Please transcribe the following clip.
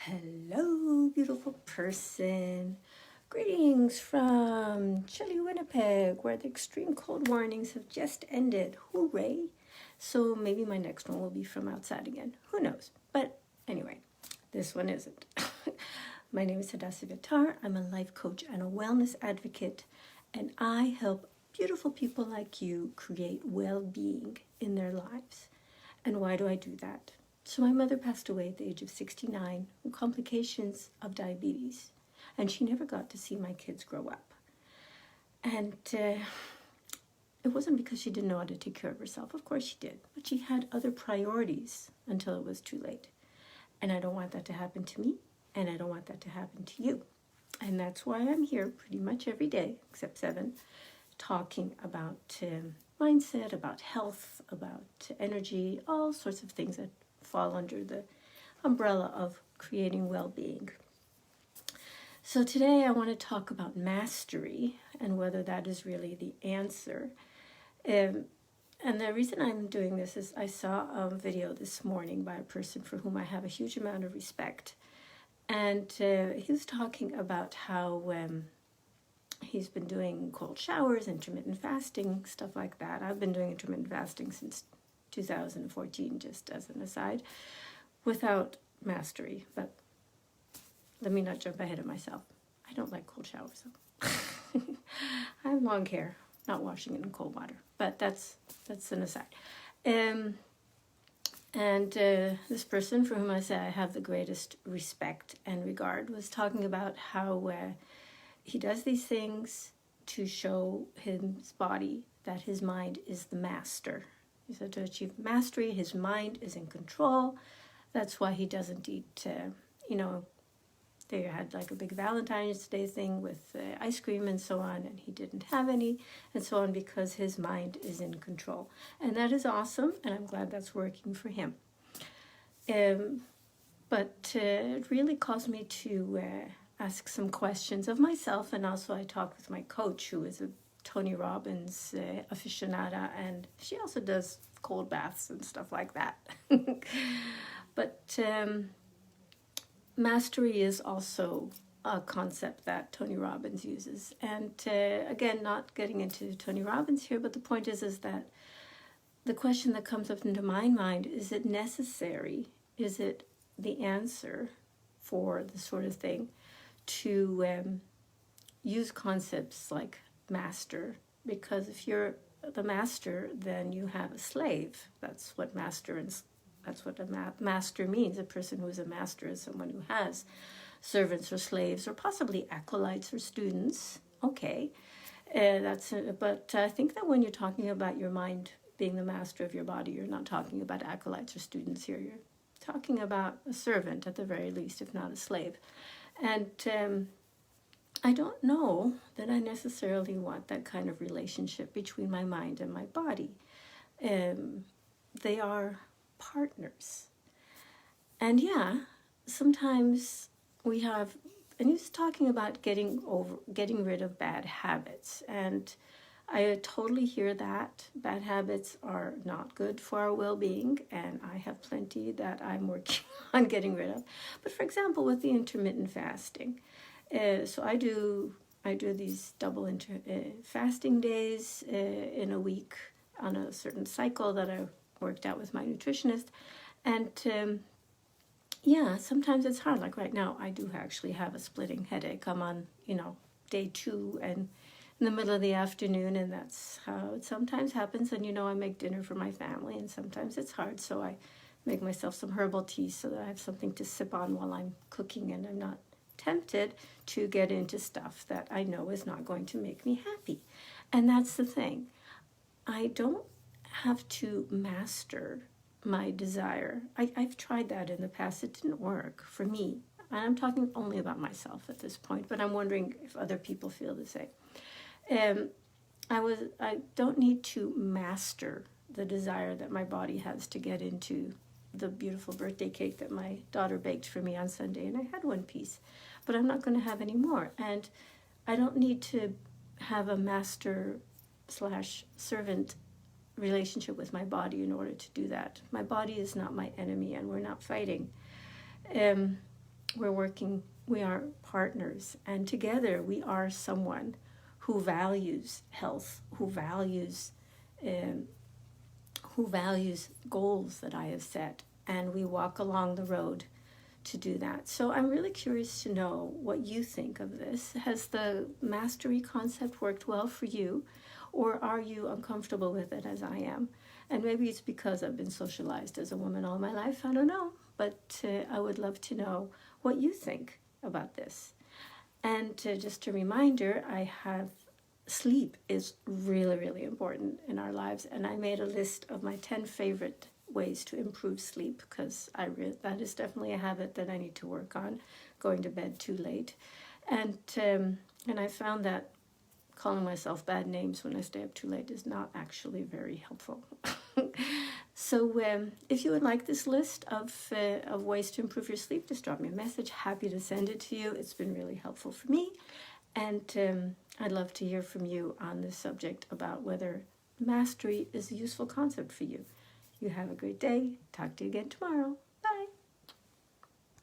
Hello, beautiful person. Greetings from chilly Winnipeg, where the extreme cold warnings have just ended. Hooray! So maybe my next one will be from outside again. Who knows? But anyway, this one isn't. My name is Hadassah Vitar. I'm a life coach and a wellness advocate, and I help beautiful people like you create well being in their lives. And why do I do that? So my mother passed away at the age of 69 with complications of diabetes, and she never got to see my kids grow up. And it wasn't because she didn't know how to take care of herself. Of course she did, but she had other priorities until it was too late. And I don't want that to happen to me, and I don't want that to happen to you. And that's why I'm here pretty much every day, except 7, talking about mindset, about health, about energy, all sorts of things that fall under the umbrella of creating well-being. So today I want to talk about mastery and whether that is really the answer. And the reason I'm doing this is I saw a video this morning by a person for whom I have a huge amount of respect. And he was talking about how he's been doing cold showers, intermittent fasting, stuff like that. I've been doing intermittent fasting since 2014, just as an aside, without mastery. But let me not jump ahead of myself. I don't like cold showers. I have long hair, not washing it in cold water. But that's an aside. This person for whom I say I have the greatest respect and regard was talking about how he does these things to show his body that his mind is the master. He said to achieve mastery, his mind is in control. That's why he doesn't eat, they had like a big Valentine's Day thing with ice cream and so on, and he didn't have any, and so on, because his mind is in control. And that is awesome, and I'm glad that's working for him. But it really caused me to ask some questions of myself, and also I talked with my coach, who is a Tony Robbins aficionada, and she also does cold baths and stuff like that. But mastery is also a concept that Tony Robbins uses. And again, not getting into Tony Robbins here, but the point is that the question that comes up into my mind, is it necessary? Is it the answer for the sort of thing to use concepts like master? Because if you're the master, then you have a slave. That's what a master means. A person who is a master is someone who has servants or slaves or possibly acolytes or students. Okay, but I think that when you're talking about your mind being the master of your body, you're not talking about acolytes or students here. You're talking about a servant at the very least, if not a slave. And I don't know that I necessarily want that kind of relationship between my mind and my body. They are partners. And yeah, sometimes we have, and he's talking about getting rid of bad habits. And I totally hear that. Bad habits are not good for our well-being, and I have plenty that I'm working on getting rid of. But for example, with the intermittent fasting, so I do these double fasting days in a week on a certain cycle that I worked out with my nutritionist. And sometimes it's hard. Like right now, I do actually have a splitting headache. I'm on, day 2 and in the middle of the afternoon, and that's how it sometimes happens. And I make dinner for my family, and sometimes it's hard, so I make myself some herbal tea so that I have something to sip on while I'm cooking, and I'm not tempted to get into stuff that I know is not going to make me happy. And that's the thing. I don't have to master my desire. I've tried that in the past. It didn't work for me. And I'm talking only about myself at this point, but I'm wondering if other people feel the same. I don't need to master the desire that my body has to get into the beautiful birthday cake that my daughter baked for me on Sunday, and I had one piece, but I'm not going to have any more. And I don't need to have a master/servant relationship with my body in order to do that. My body is not my enemy, and we're not fighting. we are partners, and together we are someone who values health, um, who values goals that I have set, and we walk along the road to do that. So I'm really curious to know what you think of this. Has the mastery concept worked well for you, or are you uncomfortable with it as I am? And maybe it's because I've been socialized as a woman all my life. I don't know, but I would love to know what you think about this. And just a reminder, I have sleep is really, really important in our lives. And I made a list of my 10 favorite ways to improve sleep, because that is definitely a habit that I need to work on, going to bed too late. And I found that calling myself bad names when I stay up too late is not actually very helpful. So if you would like this list of ways to improve your sleep, just drop me a message. Happy to send it to you. It's been really helpful for me. And I'd love to hear from you on this subject about whether mastery is a useful concept for you. You have a great day. Talk to you again tomorrow.